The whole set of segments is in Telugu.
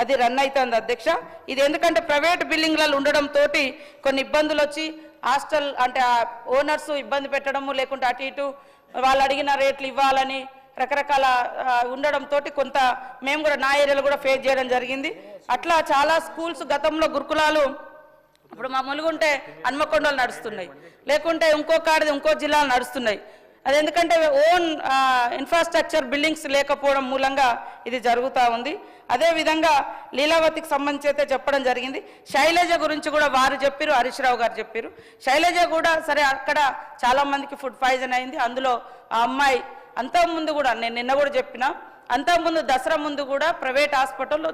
అది రన్ అవుతుంది అధ్యక్ష. ఇది ఎందుకంటే ప్రైవేట్ బిల్డింగ్లలో ఉండడంతో కొన్ని ఇబ్బందులు వచ్చి హాస్టల్ అంటే ఓనర్స్ ఇబ్బంది పెట్టడము, లేకుంటే అటు ఇటు వాళ్ళు అడిగిన రేట్లు ఇవ్వాలని రకరకాల ఉండడంతో కొంత మేము కూడా నా ఏరియాలో కూడా ఫేస్ చేయడం జరిగింది. అట్లా చాలా స్కూల్స్ గతంలో గురుకులాలు ఇప్పుడు మా ములుగుంటే హన్మకొండలు నడుస్తున్నాయి, లేకుంటే ఇంకో కాడిది ఇంకో జిల్లాలు నడుస్తున్నాయి. అది ఎందుకంటే ఓన్ ఇన్ఫ్రాస్ట్రక్చర్ బిల్డింగ్స్ లేకపోవడం మూలంగా ఇది జరుగుతూ ఉంది. అదేవిధంగా లీలావతికి సంబంధించి అయితే చెప్పడం జరిగింది. శైలజ గురించి కూడా వారు చెప్పారు, హరీష్ రావు గారు చెప్పారు. శైలజ కూడా సరే అక్కడ చాలామందికి ఫుడ్ పాయిజన్ అయింది. అందులో ఆ అమ్మాయి అంతకుముందు కూడా నేను నిన్న కూడా చెప్పిన, అంతకుముందు దసరా ముందు కూడా ప్రైవేట్ హాస్పిటల్లో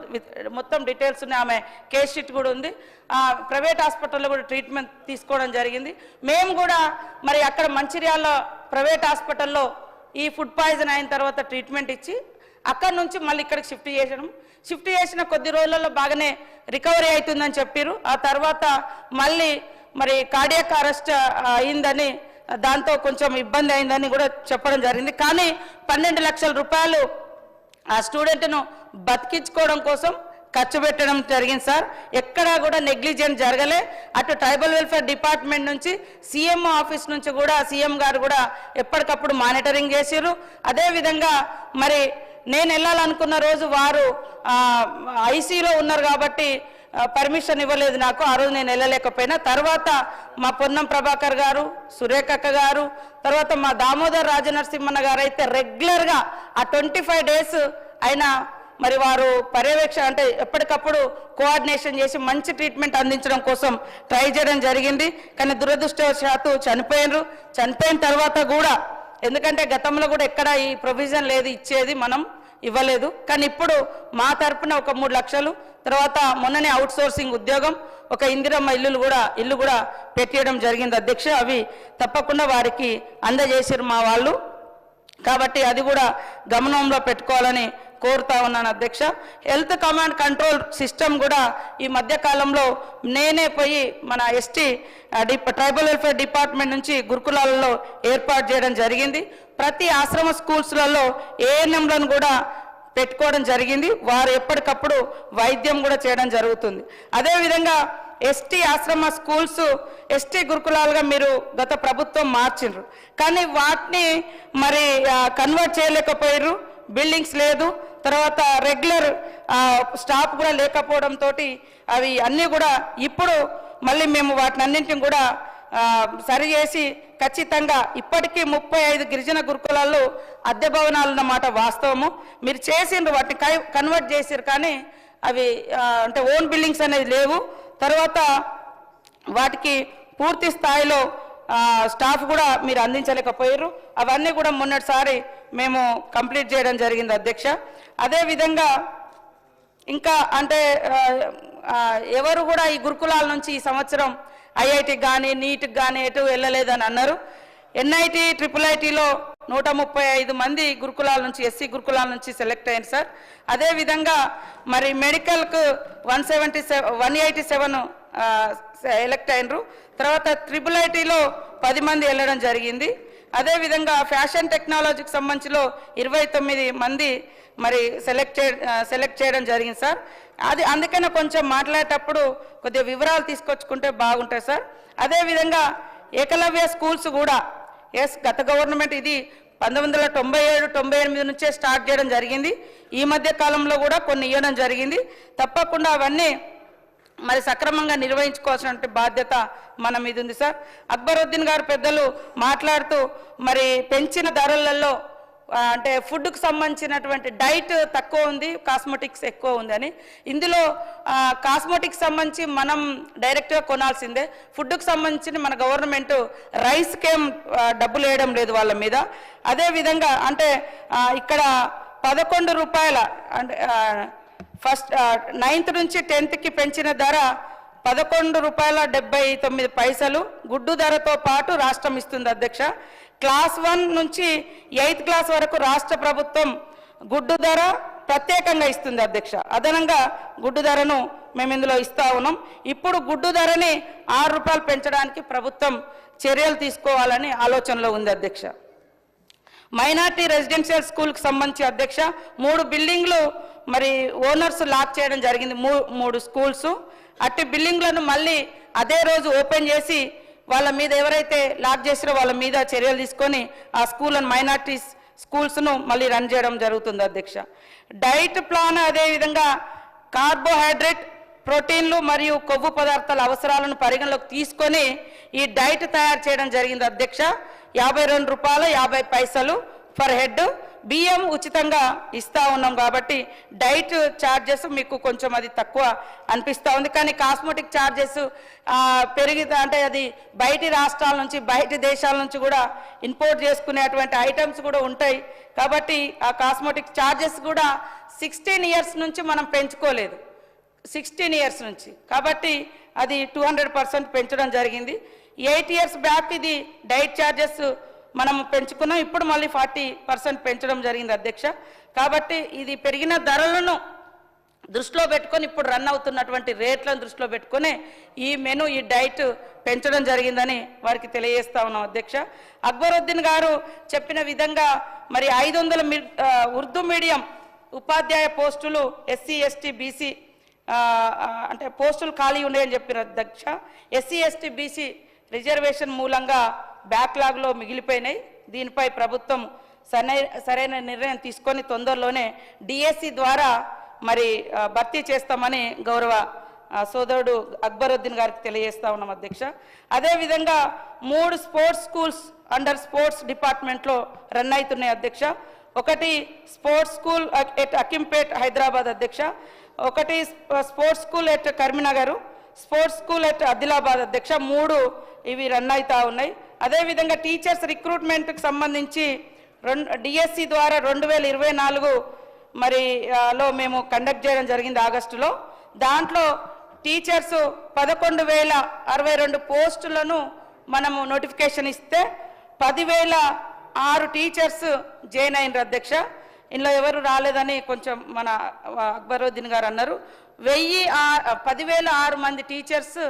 మొత్తం డీటెయిల్స్ ఉన్నాయి, ఆమె కేస్ షీట్ కూడా ఉంది. ప్రైవేట్ హాస్పిటల్లో కూడా ట్రీట్మెంట్ తీసుకోవడం జరిగింది. మేము కూడా మరి అక్కడ మంచిర్యాల ప్రైవేట్ హాస్పిటల్లో ఈ ఫుడ్ పాయిజన్ అయిన తర్వాత ట్రీట్మెంట్ ఇచ్చి అక్కడి నుంచి మళ్ళీ ఇక్కడికి షిఫ్ట్ చేసిన కొద్ది రోజులలో బాగానే రికవరీ అవుతుందని చెప్పారు. ఆ తర్వాత మళ్ళీ మరి కార్డియాక్ అరెస్ట్ అయిందని, దాంతో కొంచెం ఇబ్బంది అయిందని కూడా చెప్పడం జరిగింది. కానీ 12 లక్షల రూపాయలు ఆ స్టూడెంట్ను బతికించుకోవడం కోసం ఖర్చు పెట్టడం జరిగింది సార్. ఎక్కడా కూడా నెగ్లిజెన్స్ జరగలే. అటు ట్రైబల్ వెల్ఫేర్ డిపార్ట్మెంట్ నుంచి సీఎం ఆఫీస్ నుంచి కూడా సీఎం గారు కూడా ఎప్పటికప్పుడు మానిటరింగ్ చేసారు. అదేవిధంగా మరి నేను వెళ్ళాలనుకున్న రోజు వారు ఐసీలో ఉన్నారు కాబట్టి పర్మిషన్ ఇవ్వలేదు నాకు. ఆ రోజు నేను వెళ్ళలేకపోయినా. తర్వాత మా పొన్నం ప్రభాకర్ గారు, సురేఖక్క గారు, తర్వాత మా దామోదర్ రాజనరసింహన్న గారు అయితే రెగ్యులర్గా ఆ 25 డేస్ అయినా మరి వారు పర్యవేక్షణ అంటే ఎప్పటికప్పుడు కోఆర్డినేషన్ చేసి మంచి ట్రీట్మెంట్ అందించడం కోసం ట్రై చేయడం జరిగింది. కానీ దురదృష్టవశాత్తు చనిపోయిన తర్వాత కూడా, ఎందుకంటే గతంలో కూడా ఎక్కడ ఈ ప్రొవిజన్ లేదు, ఇచ్చేది మనం ఇవ్వలేదు. కానీ ఇప్పుడు మా తరపున ఒక 3 లక్షలు, తర్వాత మొన్ననే అవుట్ సోర్సింగ్ ఉద్యోగం, ఒక ఇందిరమ్మ ఇల్లు కూడా పెట్టేయడం జరిగింది అధ్యక్ష. అవి తప్పకుండా వారికి అందజేసారు మా వాళ్ళు. కాబట్టి అది కూడా గమనంలో పెట్టుకోవాలని కోరుతా ఉన్నాను అధ్యక్ష. హెల్త్ కమాండ్ కంట్రోల్ సిస్టమ్ కూడా ఈ మధ్యకాలంలో నేనే పోయి మన ఎస్టీ ట్రైబల్ వెల్ఫేర్ డిపార్ట్మెంట్ నుంచి గురుకులాలలో ఏర్పాటు చేయడం జరిగింది. ప్రతి ఆశ్రమ స్కూల్స్లలో ఏఎన్ఎంలను కూడా పెట్టుకోవడం జరిగింది. వారు ఎప్పటికప్పుడు వైద్యం కూడా చేయడం జరుగుతుంది. అదేవిధంగా ఎస్టీ ఆశ్రమ స్కూల్స్ ఎస్టీ గురుకులాలుగా మీరు గత ప్రభుత్వం మార్చిండ్రు, కానీ వాటిని మరి కన్వర్ట్ చేయలేకపోయారు. బిల్డింగ్స్ లేదు, తర్వాత రెగ్యులర్ స్టాఫ్ కూడా లేకపోవడంతో అవి అన్నీ కూడా ఇప్పుడు మళ్ళీ మేము వాటిని అన్నింటిని కూడా సరి చేసి ఖచ్చితంగా ఇప్పటికీ 35 గిరిజన గురుకులాల్లో అద్దె భవనాలు అన్నమాట వాస్తవము. మీరు చేసిండ్రు, వాటిని కన్వర్ట్ చేసారు, కానీ అవి అంటే ఓన్ బిల్డింగ్స్ అనేది లేవు. తర్వాత వాటికి పూర్తి స్థాయిలో స్టాఫ్ కూడా మీరు అందించలేకపోయారు. అవన్నీ కూడా మొన్నటిసారి మేము కంప్లీట్ చేయడం జరిగింది అధ్యక్ష. అదేవిధంగా ఇంకా అంటే ఎవరు కూడా ఈ గురుకులాల నుంచి ఈ సంవత్సరం ఐఐటికి కానీ నీట్కి కానీ ఎటు వెళ్ళలేదని అన్నారు. ఎన్ఐటి ట్రిపుల్-ఐటీలో 135 మంది గురుకులాల నుంచి ఎస్సీ గురుకులాల నుంచి సెలెక్ట్ అయ్యారు సార్. అదేవిధంగా మరి మెడికల్కు 187 ఎలెక్ట్ అయినరు. తర్వాత ట్రిపుల్-ఐటీలో 10 మంది వెళ్ళడం జరిగింది. అదేవిధంగా ఫ్యాషన్ టెక్నాలజీకి సంబంధించిలో 29 మంది మరి సెలెక్ట్ చేయడం జరిగింది సార్. అది అందుకనే కొంచెం మాట్లాడేటప్పుడు కొద్దిగా వివరాలు తీసుకొచ్చుకుంటే బాగుంటాయి సార్. అదేవిధంగా ఏకలవ్య స్కూల్స్ కూడా గత గవర్నమెంట్ ఇది 1997-98 నుంచే స్టార్ట్ చేయడం జరిగింది. ఈ మధ్య కాలంలో కూడా కొన్ని ఇవ్వడం జరిగింది. తప్పకుండా అవన్నీ మరి సక్రమంగా నిర్వహించుకోవాల్సిన బాధ్యత మన మీద ఉంది సార్. అక్బరుద్దీన్ గారు పెద్దలు మాట్లాడుతూ మరి పెంచిన ధరలలో అంటే ఫుడ్కు సంబంధించినటువంటి డైట్ తక్కువ ఉంది, కాస్మెటిక్స్ ఎక్కువ ఉంది అని. ఇందులో కాస్మెటిక్స్ సంబంధించి మనం డైరెక్ట్గా కొనాల్సిందే. ఫుడ్కు సంబంధించి మన గవర్నమెంట్ రైస్కేం డబ్బులు వేయడం లేదు వాళ్ళ మీద. అదేవిధంగా అంటే ఇక్కడ 11 రూపాయల అంటే ఫస్ట్ 9th నుంచి 10th పెంచిన ధర 11 రూపాయల 79 పైసలు గుడ్డు ధరతో పాటు రాష్ట్రం ఇస్తుంది అధ్యక్ష. క్లాస్ 1 నుంచి 8th క్లాస్ వరకు రాష్ట్ర ప్రభుత్వం గుడ్డు ధర ప్రత్యేకంగా ఇస్తుంది అధ్యక్ష. అదనంగా గుడ్డు ధరను మేము ఇందులో ఇస్తా ఉన్నాం. ఇప్పుడు గుడ్డు ధరని 6 రూపాయలు పెంచడానికి ప్రభుత్వం చర్యలు తీసుకోవాలని ఆలోచనలో ఉంది అధ్యక్ష. మైనార్టీ రెసిడెన్షియల్ స్కూల్కి సంబంధించి అధ్యక్ష 3 బిల్డింగ్లు మరి ఓనర్స్ లాక్ చేయడం జరిగింది, 3 స్కూల్స్. అట్టి బిల్డింగ్లను మళ్ళీ అదే రోజు ఓపెన్ చేసి వాళ్ళ మీద ఎవరైతే లాక్ చేసారో వాళ్ళ మీద చర్యలు తీసుకొని ఆ స్కూల్ మైనార్టీ స్కూల్స్ను మళ్ళీ రన్ చేయడం జరుగుతుంది అధ్యక్ష. డైట్ ప్లాన్ అదేవిధంగా కార్బోహైడ్రేట్, ప్రోటీన్లు మరియు కొవ్వు పదార్థాల అవసరాలను పరిగణలోకి తీసుకొని ఈ డైట్ తయారు చేయడం జరిగింది అధ్యక్ష. ₹52.50 ఫర్ హెడ్. బియ్యం ఉచితంగా ఇస్తూ ఉన్నాం కాబట్టి డైట్ ఛార్జెస్ మీకు కొంచెం అది తక్కువ అనిపిస్తూ ఉంది, కానీ కాస్మెటిక్ ఛార్జెస్ పెరిగితే అంటే అది బయటి రాష్ట్రాల నుంచి బయటి దేశాల నుంచి కూడా ఇంపోర్ట్ చేసుకునేటువంటి ఐటమ్స్ కూడా ఉంటాయి కాబట్టి ఆ కాస్మెటిక్ ఛార్జెస్ కూడా 16 ఇయర్స్ నుంచి మనం పెంచుకోలేదు, 16 ఇయర్స్ నుంచి, కాబట్టి అది 200% పెంచడం జరిగింది. 8 ఇయర్స్ బ్యాక్ ఇది డైట్ ఛార్జెస్ మనం పెంచుకున్నాం, ఇప్పుడు మళ్ళీ 40% పెంచడం జరిగింది అధ్యక్ష. కాబట్టి ఇది పెరిగిన ధరలను దృష్టిలో పెట్టుకొని ఇప్పుడు రన్ అవుతున్నటువంటి రేట్లను దృష్టిలో పెట్టుకొని ఈ మెను ఈ డైట్ పెంచడం జరిగిందని వారికి తెలియజేస్తా ఉన్నాం అధ్యక్ష. అక్బరుద్దీన్ గారు చెప్పిన విధంగా మరి 500 ఉర్దూ మీడియం ఉపాధ్యాయ పోస్టులు ఎస్సీ ఎస్టీ బీసీ అంటే పోస్టులు ఖాళీ ఉన్నాయని చెప్పిన అధ్యక్ష. ఎస్సీ ఎస్టీ బీసీ రిజర్వేషన్ మూలంగా బ్యాక్లాగ్లో మిగిలిపోయినాయి. దీనిపై ప్రభుత్వం సరైన నిర్ణయం తీసుకొని తొందరలోనే డిఎస్సి ద్వారా మరి భర్తీ చేస్తామని గౌరవ సోదరుడు అక్బరుద్దీన్ గారికి తెలియజేస్తా ఉన్నాం అధ్యక్ష. అదేవిధంగా 3 స్పోర్ట్స్ స్కూల్స్ అండర్ స్పోర్ట్స్ డిపార్ట్మెంట్లో రన్ అవుతున్నాయి అధ్యక్ష. ఒకటి స్పోర్ట్స్ స్కూల్ ఎట్ అకింపేట్ హైదరాబాద్ అధ్యక్ష, ఒకటి sports school at Karimnagar, sports school at Adilabad అధ్యక్ష. 3 ఇవి రన్ అవుతా ఉన్నాయి. అదేవిధంగా టీచర్స్ రిక్రూట్మెంట్కి సంబంధించి డిఎస్సి ద్వారా 2024 మరి లో మేము కండక్ట్ చేయడం జరిగింది ఆగస్టులో. దాంట్లో టీచర్స్ 11,062 పోస్టులను మనము నోటిఫికేషన్ ఇస్తే 10,006 టీచర్స్ జాయిన్ అయినారు అధ్యక్ష. ఇందులో ఎవరు రాలేదని కొంచెం మన అక్బరుద్దీన్ గారు అన్నారు. 10,006 మంది టీచర్స్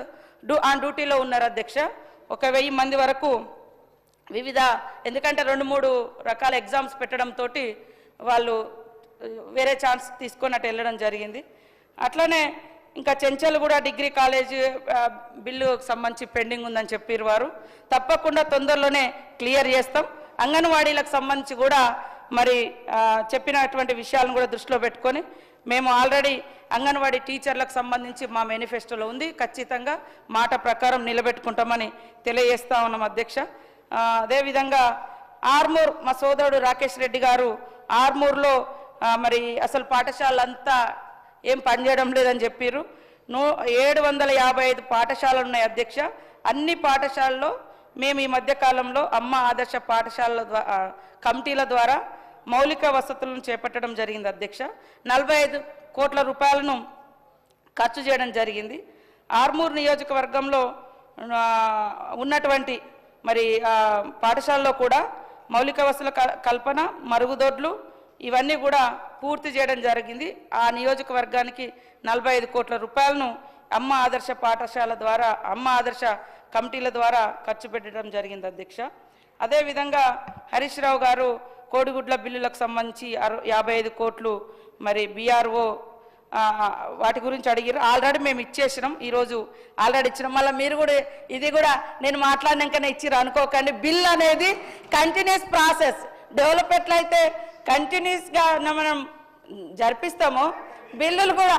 ఆన్ డ్యూటీలో ఉన్నారు అధ్యక్ష. 1,000 మంది వరకు వివిధ ఎందుకంటే 2-3 రకాల ఎగ్జామ్స్ పెట్టడంతో వాళ్ళు వేరే ఛాన్స్ తీసుకొని అటు వెళ్ళడం జరిగింది. అట్లనే ఇంకా చెంచల్ కూడా డిగ్రీ కాలేజ్ బిల్లుకు సంబంధించి పెండింగ్ ఉందని చెప్పారు వారు. తప్పకుండా తొందరలోనే క్లియర్ చేస్తాం. అంగన్వాడీలకు సంబంధించి కూడా మరి చెప్పినటువంటి విషయాలను కూడా దృష్టిలో పెట్టుకొని మేము ఆల్రెడీ అంగన్వాడీ టీచర్లకు సంబంధించి మా మేనిఫెస్టోలో ఉంది, ఖచ్చితంగా మాట ప్రకారం నిలబెట్టుకుంటామని తెలియజేస్తా ఉన్నాం అధ్యక్ష. అదేవిధంగా ఆర్మూర్ మా సోదరుడు రాకేష్ రెడ్డి గారు ఆర్మూర్లో మరి అసలు పాఠశాలంతా ఏం పనిచేయడం లేదని చెప్పారు. 755 పాఠశాలలు ఉన్నాయి అధ్యక్ష. అన్ని పాఠశాలలో మేము ఈ మధ్యకాలంలో అమ్మ ఆదర్శ పాఠశాలల కమిటీల ద్వారా మౌలిక వసతులను చేపట్టడం జరిగింది అధ్యక్ష. 45 కోట్ల రూపాయలను ఖర్చు చేయడం జరిగింది. ఆర్మూర్ నియోజకవర్గంలో ఉన్నటువంటి మరి పాఠశాలలో కూడా మౌలిక వసతుల కల్పన, మరుగుదొడ్లు ఇవన్నీ కూడా పూర్తి చేయడం జరిగింది. ఆ నియోజకవర్గానికి 45 కోట్ల రూపాయలను అమ్మ ఆదర్శ పాఠశాల ద్వారా అమ్మ ఆదర్శ కమిటీల ద్వారా ఖర్చు పెట్టడం జరిగింది అధ్యక్ష. అదేవిధంగా హరీష్ రావు గారు కోడిగుడ్ల బిల్లులకు సంబంధించి 55 కోట్లు మరి బీఆర్ఓ వాటి గురించి అడిగారు. ఆల్రెడీ మేము ఇచ్చేసినాం, ఈరోజు ఆల్రెడీ ఇచ్చినాం. మళ్ళీ మీరు కూడా ఇది కూడా నేను మాట్లాడినాకనే ఇచ్చిర్రు అనుకోకండి. బిల్ అనేది కంటిన్యూస్ ప్రాసెస్. డెవలప్మెంట్లు అయితే కంటిన్యూస్గా మనం జరిపిస్తామో బిల్లులు కూడా